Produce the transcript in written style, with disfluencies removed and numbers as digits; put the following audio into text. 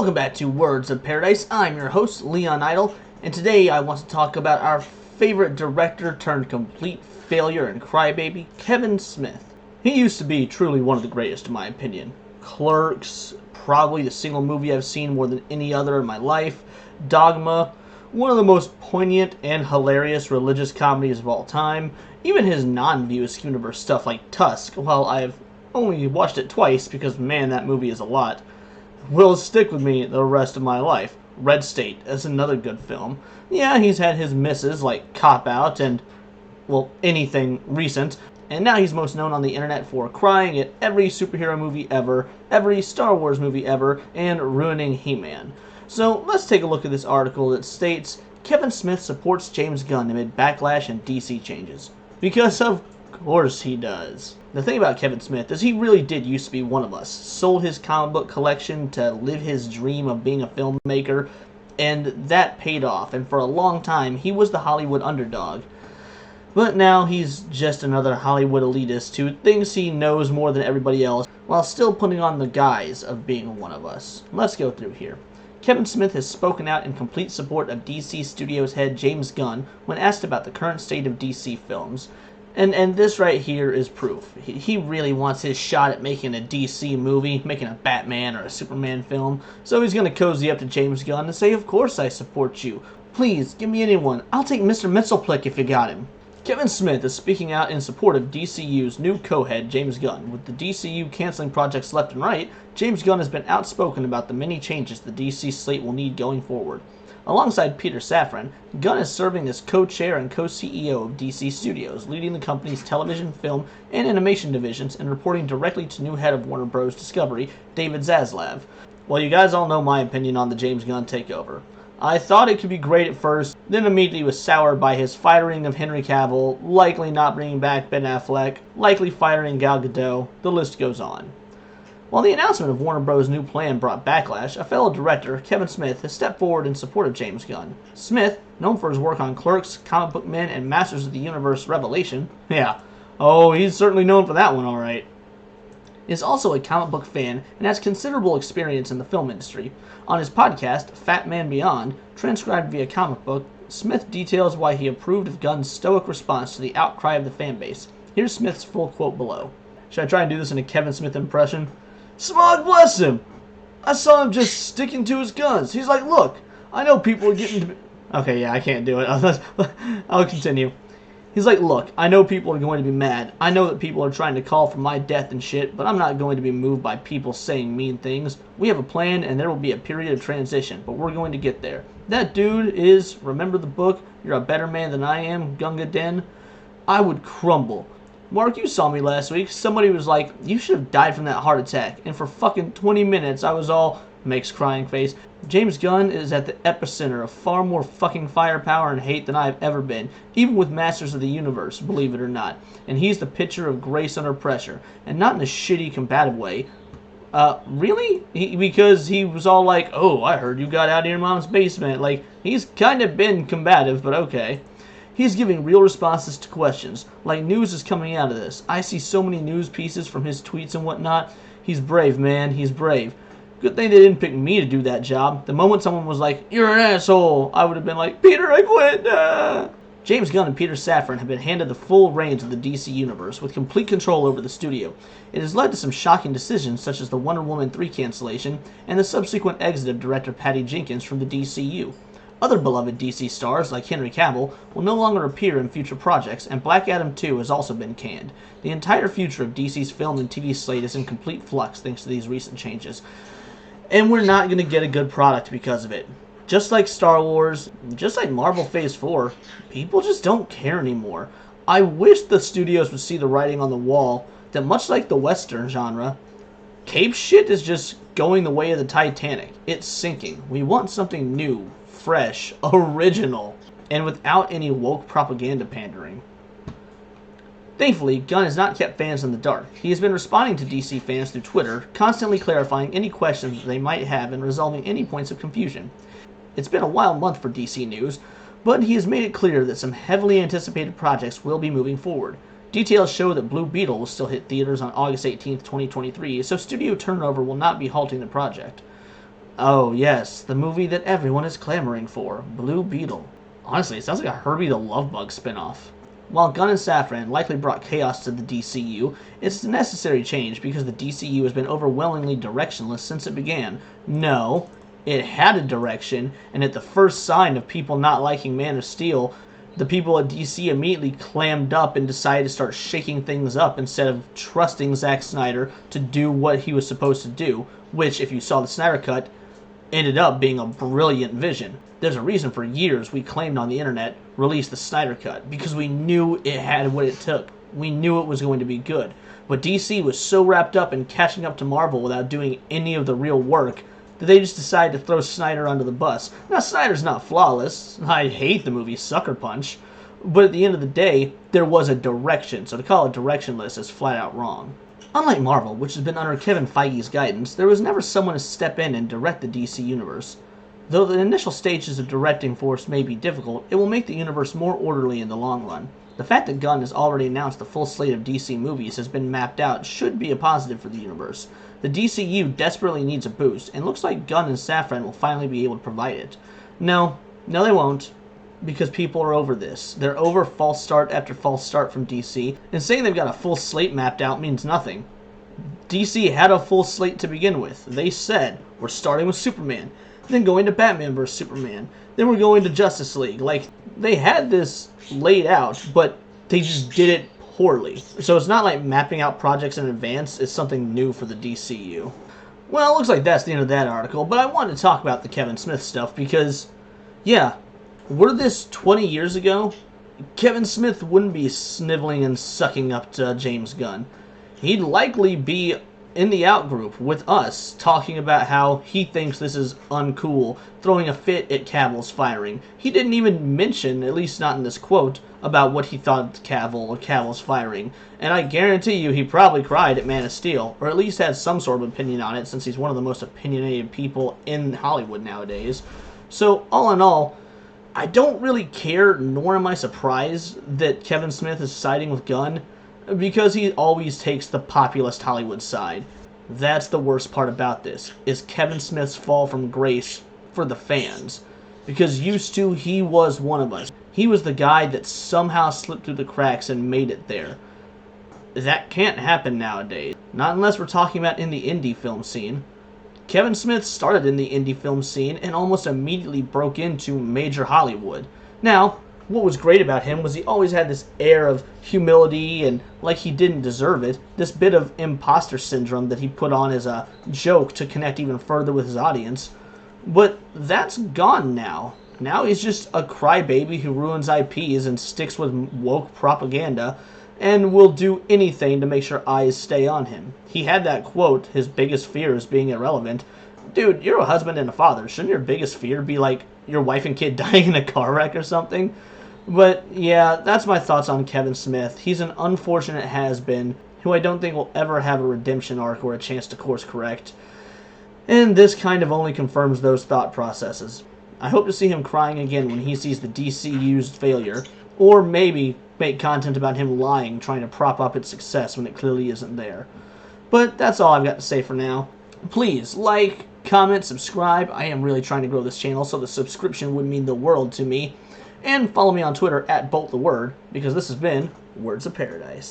Welcome back to Words of Paradise. I'm your host, Leon Idle, and today I want to talk about our favorite director turned complete failure and crybaby, Kevin Smith. He used to be truly one of the greatest in my opinion. Clerks, probably the single movie I've seen more than any other in my life. Dogma, one of the most poignant and hilarious religious comedies of all time. Even his non-Views universe stuff like Tusk, while I've only watched it twice because man, that movie is a lot, will stick with me the rest of my life. Red State is another good film. Yeah, he's had his misses like Cop Out and, well, anything recent. And now he's most known on the internet for crying at every superhero movie ever, every Star Wars movie ever, and ruining He-Man. So let's take a look at this article that states, Kevin Smith supports James Gunn amid backlash and DC changes. Because of course he does. The thing about Kevin Smith is he really did used to be one of us. Sold his comic book collection to live his dream of being a filmmaker, and that paid off, and for a long time he was the Hollywood underdog. But now he's just another Hollywood elitist who thinks he knows more than everybody else, while still putting on the guise of being one of us. Let's go through here. Kevin Smith has spoken out in complete support of DC Studios head James Gunn when asked about the current state of DC films. And this right here is proof. He really wants his shot at making a DC movie, making a Batman or a Superman film. So he's going to cozy up to James Gunn and say, of course I support you. Please, give me anyone. I'll take Mr. Mxyzptlk if you got him. Kevin Smith is speaking out in support of DCU's new co-head, James Gunn. With the DCU canceling projects left and right, James Gunn has been outspoken about the many changes the DC slate will need going forward. Alongside Peter Safran, Gunn is serving as co-chair and co-CEO of DC Studios, leading the company's television, film, and animation divisions and reporting directly to new head of Warner Bros. Discovery, David Zaslav. Well, you guys all know my opinion on the James Gunn takeover. I thought it could be great at first, then immediately was soured by his firing of Henry Cavill, likely not bringing back Ben Affleck, likely firing Gal Gadot, the list goes on. While the announcement of Warner Bros.' new plan brought backlash, a fellow director, Kevin Smith, has stepped forward in support of James Gunn. Smith, known for his work on Clerks, Comic Book Men, and Masters of the Universe Revelation, he's certainly known for that one alright, is also a comic book fan and has considerable experience in the film industry. On his podcast, Fat Man Beyond, transcribed via comic book, Smith details why he approved of Gunn's stoic response to the outcry of the fanbase. Here's Smith's full quote below. Should I try and do this in a Kevin Smith impression? Smog bless him! I saw him just sticking to his guns. He's like, look, I know people are getting to... Okay, yeah, I can't do it. I'll continue. He's like, look, I know people are going to be mad. I know that people are trying to call for my death and shit, but I'm not going to be moved by people saying mean things. We have a plan, and there will be a period of transition, but we're going to get there. That dude is, remember the book, You're a Better Man Than I Am, Gunga Din? I would crumble. Mark, you saw me last week. Somebody was like, you should have died from that heart attack. And for fucking 20 minutes, I was all, makes crying face. James Gunn is at the epicenter of far more fucking firepower and hate than I've ever been. Even with Masters of the Universe, believe it or not. And he's the picture of grace under pressure. And not in a shitty, combative way. Really? Because he was all like, oh, I heard you got out of your mom's basement. Like, he's kind of been combative, but okay. He's giving real responses to questions, like news is coming out of this. I see so many news pieces from his tweets and whatnot. He's brave, man, he's brave. Good thing they didn't pick me to do that job. The moment someone was like, you're an asshole, I would have been like, Peter, I quit. James Gunn and Peter Safran have been handed the full reins of the DC Universe, with complete control over the studio. It has led to some shocking decisions, such as the Wonder Woman 3 cancellation, and the subsequent exit of director Patty Jenkins from the DCU. Other beloved DC stars, like Henry Cavill, will no longer appear in future projects, and Black Adam 2 has also been canned. The entire future of DC's film and TV slate is in complete flux thanks to these recent changes. And we're not going to get a good product because of it. Just like Star Wars, just like Marvel Phase 4, people just don't care anymore. I wish the studios would see the writing on the wall that much like the Western genre, cape shit is just going the way of the Titanic. It's sinking. We want something new, fresh, original, and without any woke propaganda pandering. Thankfully, Gunn has not kept fans in the dark. He has been responding to DC fans through Twitter, constantly clarifying any questions that they might have and resolving any points of confusion. It's been a wild month for DC news, but he has made it clear that some heavily anticipated projects will be moving forward. Details show that Blue Beetle will still hit theaters on August 18, 2023, so studio turnover will not be halting the project. Oh, yes, the movie that everyone is clamoring for, Blue Beetle. Honestly, it sounds like a Herbie the Love Bug spinoff. While Gunn and Safran likely brought chaos to the DCU, it's a necessary change because the DCU has been overwhelmingly directionless since it began. No, it had a direction, and at the first sign of people not liking Man of Steel, the people at DC immediately clammed up and decided to start shaking things up instead of trusting Zack Snyder to do what he was supposed to do, which, if you saw the Snyder Cut, ended up being a brilliant vision. There's a reason for years we claimed on the internet, release the Snyder Cut, because we knew it had what it took. We knew it was going to be good. But DC was so wrapped up in catching up to Marvel without doing any of the real work that they just decided to throw Snyder under the bus. Now, Snyder's not flawless. I hate the movie Sucker Punch. But at the end of the day, there was a direction, so to call it directionless is flat out wrong. Unlike Marvel, which has been under Kevin Feige's guidance, there was never someone to step in and direct the DC universe. Though the initial stages of directing force may be difficult, it will make the universe more orderly in the long run. The fact that Gunn has already announced the full slate of DC movies has been mapped out should be a positive for the universe. The DCU desperately needs a boost, and looks like Gunn and Safran will finally be able to provide it. No, they won't, because people are over this. They're over false start after false start from DC, and saying they've got a full slate mapped out means nothing. DC had a full slate to begin with. They said, we're starting with Superman, then going to Batman vs. Superman, then we're going to Justice League. Like, they had this laid out, but they just did it poorly. So it's not like mapping out projects in advance is something new for the DCU. Well, it looks like that's the end of that article, but I wanted to talk about the Kevin Smith stuff because, yeah, were this 20 years ago, Kevin Smith wouldn't be sniveling and sucking up to James Gunn. He'd likely be in the outgroup with us talking about how he thinks this is uncool, throwing a fit at Cavill's firing. He didn't even mention, at least not in this quote, about what he thought of Cavill or Cavill's firing. And I guarantee you he probably cried at Man of Steel, or at least had some sort of opinion on it since he's one of the most opinionated people in Hollywood nowadays. So all in all, I don't really care, nor am I surprised that Kevin Smith is siding with Gunn, because he always takes the populist Hollywood side. That's the worst part about this, is Kevin Smith's fall from grace for the fans. Because used to, he was one of us. He was the guy that somehow slipped through the cracks and made it there. That can't happen nowadays. Not unless we're talking about in the indie film scene. Kevin Smith started in the indie film scene and almost immediately broke into major Hollywood. Now, what was great about him was he always had this air of humility and like he didn't deserve it, this bit of imposter syndrome that he put on as a joke to connect even further with his audience. But that's gone now. Now he's just a crybaby who ruins IPs and sticks with woke propaganda and will do anything to make sure eyes stay on him. He had that quote, his biggest fear is being irrelevant. Dude, you're a husband and a father. Shouldn't your biggest fear be like your wife and kid dying in a car wreck or something? But yeah, that's my thoughts on Kevin Smith. He's an unfortunate has-been who I don't think will ever have a redemption arc or a chance to course correct. And this kind of only confirms those thought processes. I hope to see him crying again when he sees the DCU's failure, or maybe make content about him lying, trying to prop up its success when it clearly isn't there. But that's all I've got to say for now. Please, like, comment, subscribe. I am really trying to grow this channel, so the subscription would mean the world to me. And follow me on Twitter at BoltTheWord, because this has been Words of Paradise.